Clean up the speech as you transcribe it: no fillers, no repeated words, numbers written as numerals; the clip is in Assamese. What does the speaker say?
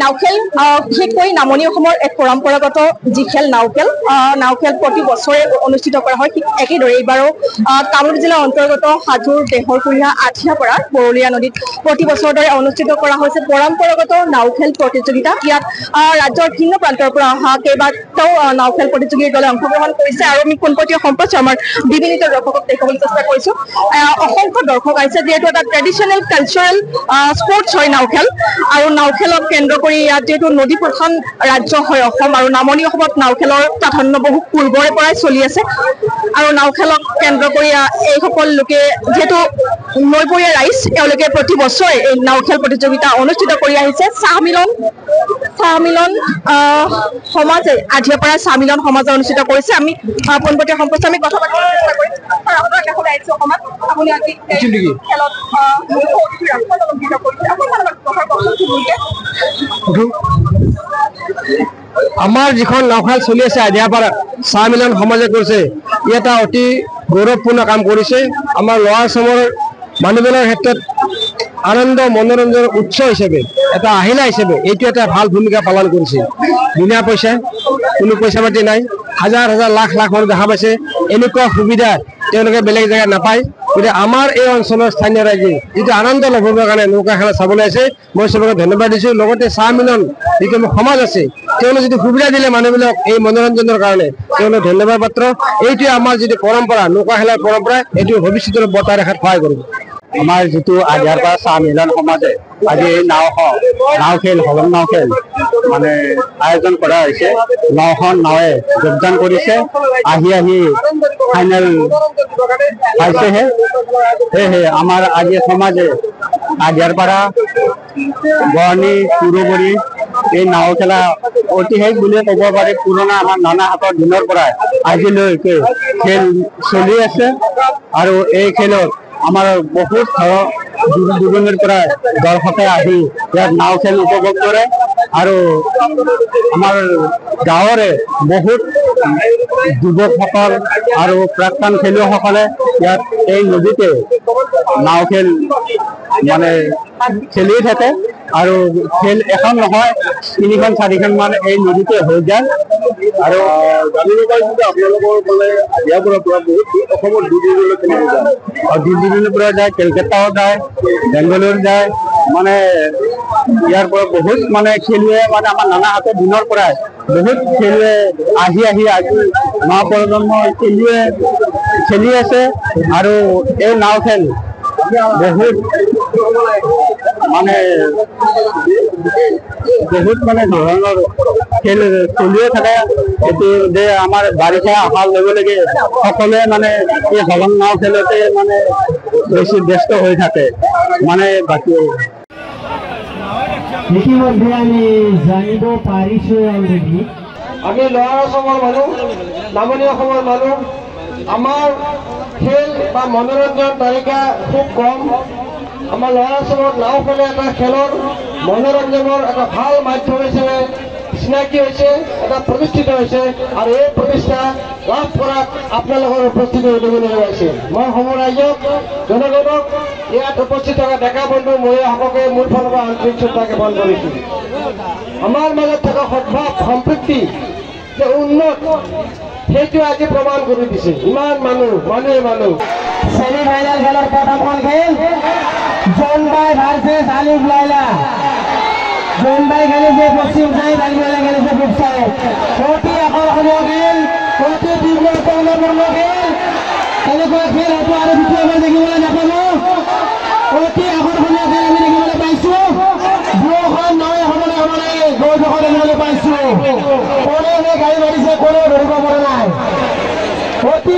নাওখেল বিশেষকৈ নামনি অসমৰ এক পৰম্পৰাগত যি খেল নাওখেল প্ৰতি বছৰে অনুষ্ঠিত কৰা হয়। ঠিক একেদৰে এইবাৰো কামৰূপ জিলাৰ অন্তৰ্গত হাজোৰ দেহৰকুৰীয়া আঠিয়াপাৰাৰ বৰলীয়া নদীত প্ৰতি বছৰৰ দৰে অনুষ্ঠিত কৰা হৈছে পৰম্পৰাগত নাওখেল প্ৰতিযোগিতা। ইয়াত ৰাজ্যৰ ভিন্ন প্ৰান্তৰ পৰা অহা কেইবাটাও নাওখেল প্ৰতিযোগীৰ দলে অংশগ্ৰহণ কৰিছে আৰু আমি পোনপটীয়া সম্প্ৰচাৰ আমাৰ বিভিন্ন দৰ্শকক দেখুৱাবলৈ চেষ্টা কৰিছো। অসংখ্য দৰ্শক আহিছে, যিহেতু এটা ট্ৰেডিশ্যনেল কালচাৰেল স্পৰ্টছ হয় নাওখেল, আৰু নাওখেলক কেন্দ্ৰ কৰি ইয়াত যিহেতু নদী প্ৰধান ৰাজ্য হয় অসম, আৰু নামনি অসমত নাওখেলৰ প্ৰাধান্য বহু পূৰ্বৰে পৰাই চলি আছে। আৰু নাওখেলক কেন্দ্ৰ কৰি এইসকল লোকে যিহেতু নৈপৰীয়া ৰাইজ, তেওঁলোকে প্ৰতি বছৰে এই নাওখেল প্ৰতিযোগিতা অনুষ্ঠিত কৰি আহিছে। চাহ মিলন সমাজে আঠিয়াপাৰা চাহ মিলন সমাজে অনুষ্ঠিত কৰিছে। আমি পোনপটীয়া সম্প্ৰচাৰ আমি কথা পাতিবলৈ চেষ্টা কৰিম। আপোনাৰ দেশলৈ আহিছে অসমত, আপুনি আজি খেলত আমাৰ যিখন নাওখেল চলি আছে আঠিয়াপাৰা চাহ মিলন সমাজে কৰিছে, ই এটা অতি গৌৰৱপূৰ্ণ কাম কৰিছে। আমাৰ ল'ৱাৰ চমৰ মানুহবিলাকৰ ক্ষেত্ৰত আনন্দ মনোৰঞ্জনৰ উৎস হিচাপে, এটা আহিলা হিচাপে এইটো এটা ভাল ভূমিকা পালন কৰিছে। বিনা পইচা, কোনো পইচা পাতি নাই, হাজাৰ হাজাৰ লাখ লাখ মানুহ দেখা পাইছে। এনেকুৱা সুবিধা তেওঁলোকে বেলেগ জেগাত নাপায়। গতিকে আমাৰ এই অঞ্চলৰ স্থানীয় ৰাইজে যিটো আনন্দ ল'বৰ কাৰণে নৌকা খেলা চাবলৈ আছে, মই চবকে ধন্যবাদ দিছোঁ। লগতে চাহ মিলন যিটো সমাজ আছে, তেওঁলোকে যিটো সুবিধা দিলে মানুহবিলাক এই মনোৰঞ্জনৰ কাৰণে, তেওঁলোক ধন্যবাদ পাত্ৰ। এইটোৱে আমাৰ যিটো পৰম্পৰা, নৌকা খেলাৰ পৰম্পৰা, এইটো ভৱিষ্যতৰ বৰ্তাই ৰখাত সহায় কৰিব। আমাৰ যিটো আঠিয়াপাৰা চাহ মিলন সমাজে আজি নাওখেল হলম নাওখেল মানে আয়োজন কৰা হৈছে। 9খন নাৱে যোগদান কৰিছে, আহি ফাইনেল পাইছেহে। সেয়েহে আমাৰ আজি সমাজে আঠিয়াপাৰা বৰ্ণি পুৰবৰী এই নাও খেলা ঐতিহাসিক বুলিয়ে ক'ব পাৰি। পুৰণা আমাৰ নানাহাতৰ দিনৰ পৰাই আজিলৈকে খেল চলি আছে, আৰু এই খেলত আমাৰ বহুত দূৰ দূৰণিৰ পৰা দৰ্শকে আহি ইয়াত নাও খেল উপভোগ কৰে। আৰু আমাৰ গাঁৱৰে বহুত যুৱকসকল আৰু প্ৰাক্তন খেলুৱৈসকলে ইয়াত এই নদীতে নাও খেল মানে খেলি থাকে। আৰু খেল এখন নহয়, 3খন 4খন মান এই নদীতে হৈ যায়। আৰু জানিব পাৰিছো যে আপোনালোকৰ মানে আঠিয়াপাৰাৰ পৰা বহুত অসমৰ দূৰ দূৰণিলৈ খেলিব যায়, আৰু দূৰ দূৰণিৰ পৰা যায়, কলকাতাও যায়, বেংগালুৰু যায়। মানে ইয়াৰ পৰা বহুত মানে খেলুৱৈ, মানে আমাৰ নানাহাতৰ দিনৰ পৰাই বহুত খেলুৱৈ আজি নৱপ্ৰজন্মৰ খেলুৱৈ খেলি আছে। আৰু এই নাও খেল বহুত ধৰণৰ খেল চলিয়ে থাকে। এইটো যে আমাৰ বাৰিষা অহাৰ লগে লগে সকলোৱে মানে এই হলং নাও খেলতে মানে বেছি ব্যস্ত হৈ থাকে। মানে বাকী ইতিমধ্যে আমি জানিব পাৰিছো অলৰেডি, আমি ল'ৱাৰ অসমৰ মানুহ, নামনি অসমৰ মানুহ, আমাৰ খেল বা মনোৰঞ্জন তালিকা খুব কম। আমাৰ ল'ৱাৰ অসমত নাও খেলে এটা খেলৰ মনোৰঞ্জনৰ এটা ভাল মাধ্যম হিচাপে চিনাকি হৈছে, এটা প্ৰতিষ্ঠিত হৈছে। আৰু এই প্ৰতিষ্ঠা লাভ কৰাত আপোনালোকৰ উপস্থিতি দেখিবলৈ পাইছে। মই সমূহ ৰাইজক, জনগণক, ইয়াত উপস্থিত থকা ডেকা বন্ধু মহিলাসকলে মোৰ ফালৰ পৰা আন্তৰিক শ্ৰদ্ধা জ্ঞাপন কৰিছোঁ। আমাৰ মাজত থকা সদ্ভাৱ সম্প্ৰীতি যে উন্নত, সেইটো আজি প্ৰমাণ কৰি দিছে। ইমান মানুহে ছেমি ফাইনেল খেলৰ প্ৰথমখন খেল জোনবাই ভাৰ্চেছ আলিফ লাইলা। জোনবাই খেলিছে পশ্চিম চাইড, আলিফ লাইলা খেলিছে পূব চাইড। অতি আকৰ্ষণীয় খেল, অতি তীব্ৰতাপূৰ্ণ খেল। এনেকুৱা খেল হয়তো আৰু দ্বিতীয়বাৰ দেখিবলৈ নাপাব। অতি আকৰ্ষণীয় খেল আমি দেখিবলৈ পাইছো। দুয়োখন নাৱে সমানে গৈ থকা দেখিবলৈ পাইছো। কোনে গাড়ী মাৰিছে, কোনেও ধৰিব পৰা নাই। অতি